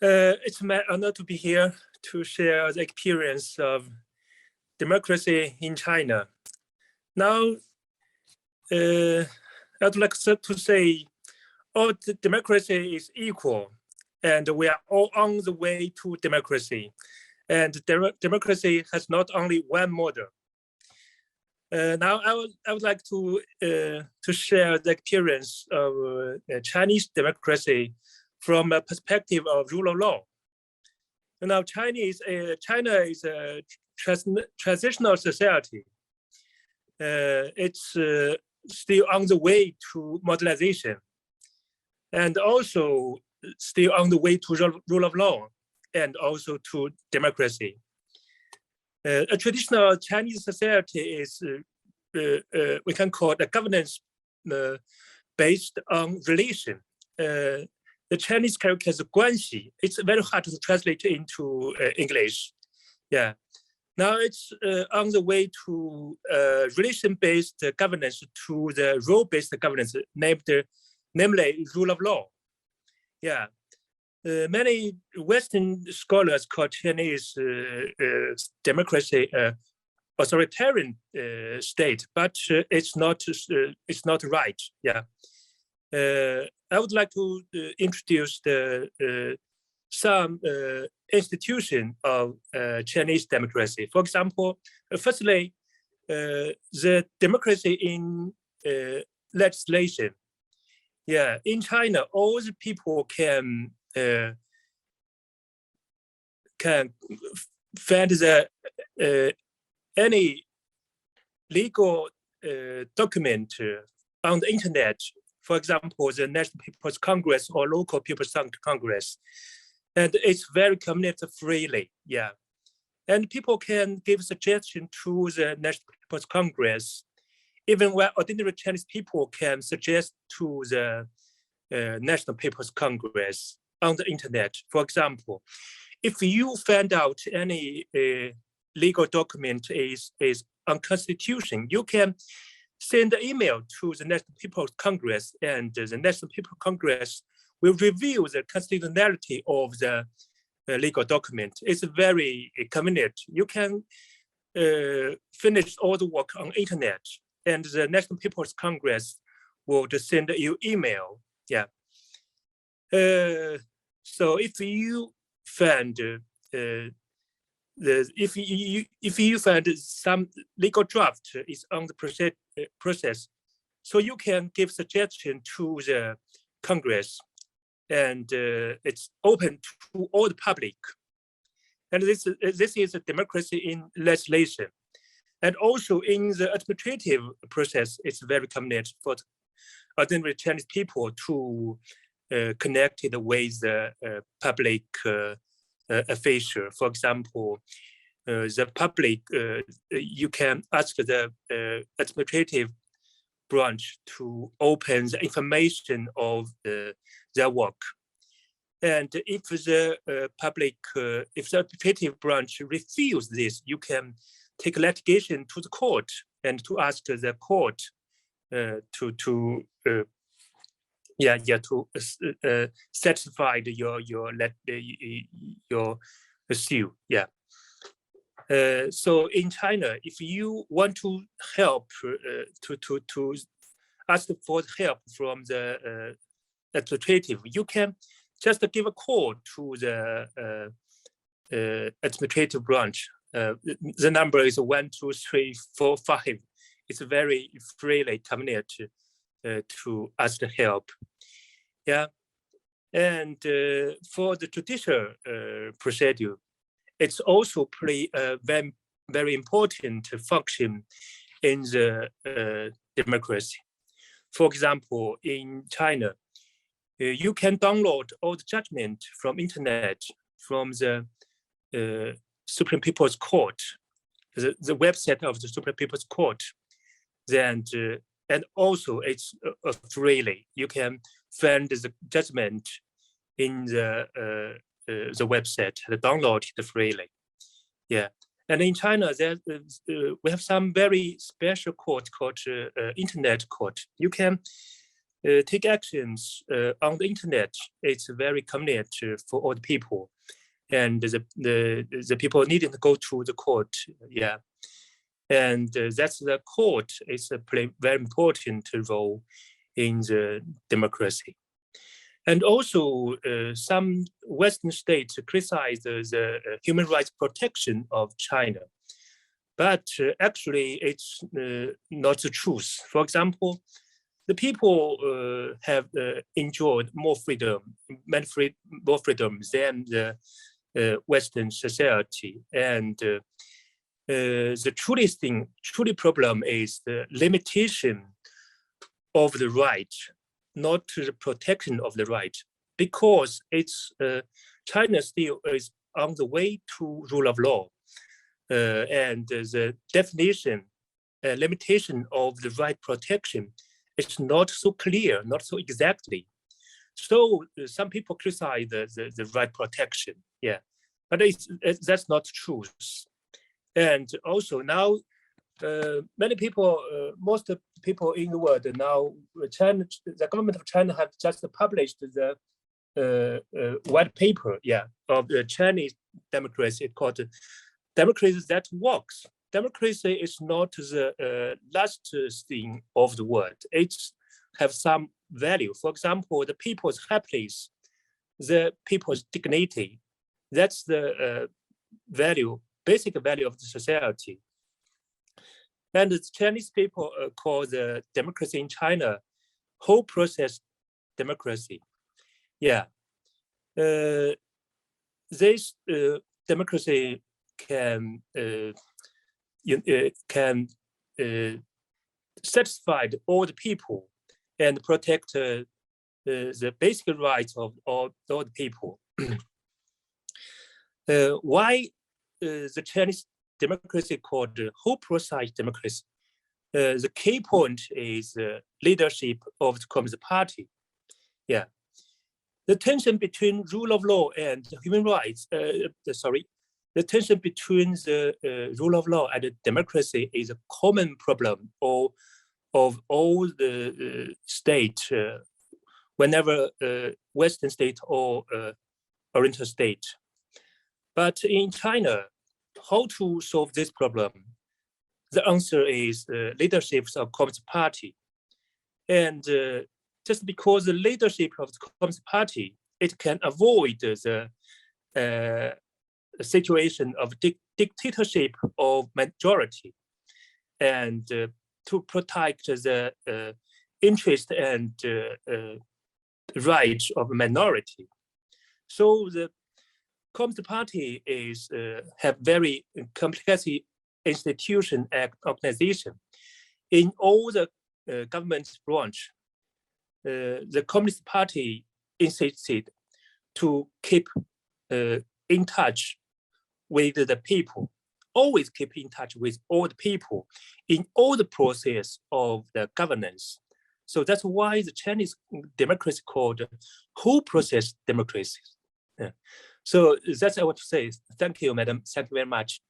It's my honor to be here to share the experience of democracy in China. Now, I'd like to say all democracy is equal, and we are all on the way to democracy. And democracy has not only one model. Now, I would like to share the experience of Chinese democracy from a perspective of rule of law. Now, China is a transitional society. It's still on the way to modernization, and also still on the way to rule of law, and also to democracy. A traditional Chinese society is, we can call it a governance based on relation. The Chinese character is 关系. It's very hard to translate into English. Yeah. Now it's on the way to relation-based governance to the role-based governance, namely rule of law. Yeah. Many Western scholars call Chinese democracy authoritarian state, but it's not right. Yeah. I would like to introduce some institution of Chinese democracy. For example, firstly, the democracy in legislation. Yeah, in China, all the people can find any legal document on the internet. For example, the National People's Congress or local People's Congress. And it's very community freely, yeah. And people can give suggestion to the National People's Congress, even where ordinary Chinese people can suggest to the National People's Congress on the internet. For example, if you find out any legal document is unconstitutional, you can send an email to the National People's Congress, and the National People's Congress will review the constitutionality of the legal document. It's very convenient. You can finish all the work on internet, and the National People's Congress will just send you email. Yeah. So if you find if you find some legal draft is on the process, so you can give suggestion to the Congress, and it's open to all the public. And this is a democracy in legislation. And also in the administrative process, it's very convenient for ordinary Chinese people to connect it with the public official. For example, the public, you can ask the administrative branch to open the information of their work. And if the public, if the administrative branch refuses this, you can take litigation to the court and to ask the court to satisfy your sue. Yeah. So in China, if you want to help to ask for help from the administrative, you can just give a call to the administrative branch. The number is 12345. It's very freely convenient to ask help. Yeah, and for the judicial procedure, it's also play a very important function in the democracy. For example, in China, you can download all the judgment from internet, from the Supreme People's Court, the website of the Supreme People's Court. Then, and also it's freely. You can find the judgment in the website, download it freely. Yeah, and in China, we have some very special court called Internet Court. You can take actions on the internet. It's very convenient for all the people, and the people needing to go to the court. Yeah, and that's the court is play very important role in the democracy. And also, some Western states criticize the human rights protection of China, but actually it's not the truth. For example, the people have enjoyed more freedom, more freedom than the Western society. And the truly problem is the limitation of the right, not the protection of the right, because it's China still is on the way to rule of law, and the definition, limitation of the right protection is not so clear, not so exactly. So some people criticize the right protection, yeah, but that's not true. And also now, many people, most people in the world now, China, the government of China have just published the white paper, yeah, of the Chinese democracy called "Democracy That Works." Democracy is not the last thing of the world. It have some value. For example, the people's happiness, the people's dignity. That's the value, basic value of the society. And the Chinese people call the democracy in China whole process democracy. Yeah, this democracy can satisfy all the people and protect the basic rights of all the people. Why the Chinese democracy called whole process democracy? The key point is leadership of the Communist Party. Yeah, the tension between rule of law and human rights. The tension between the rule of law and democracy is a common problem of all the states, whenever Western state or Oriental state. But in China, how to solve this problem? The answer is leadership of Communist Party. And just because the leadership of the Communist Party, it can avoid the situation of dictatorship of majority, and to protect the interest and rights of minority. So the Communist Party is have very complex institution and organization. In all the government branch, the Communist Party insisted to keep in touch with the people, always keep in touch with all the people in all the process of the governance. So that's why the Chinese democracy called whole process democracy. Yeah. So that's what I want to say. Thank you, madam. Thank you very much.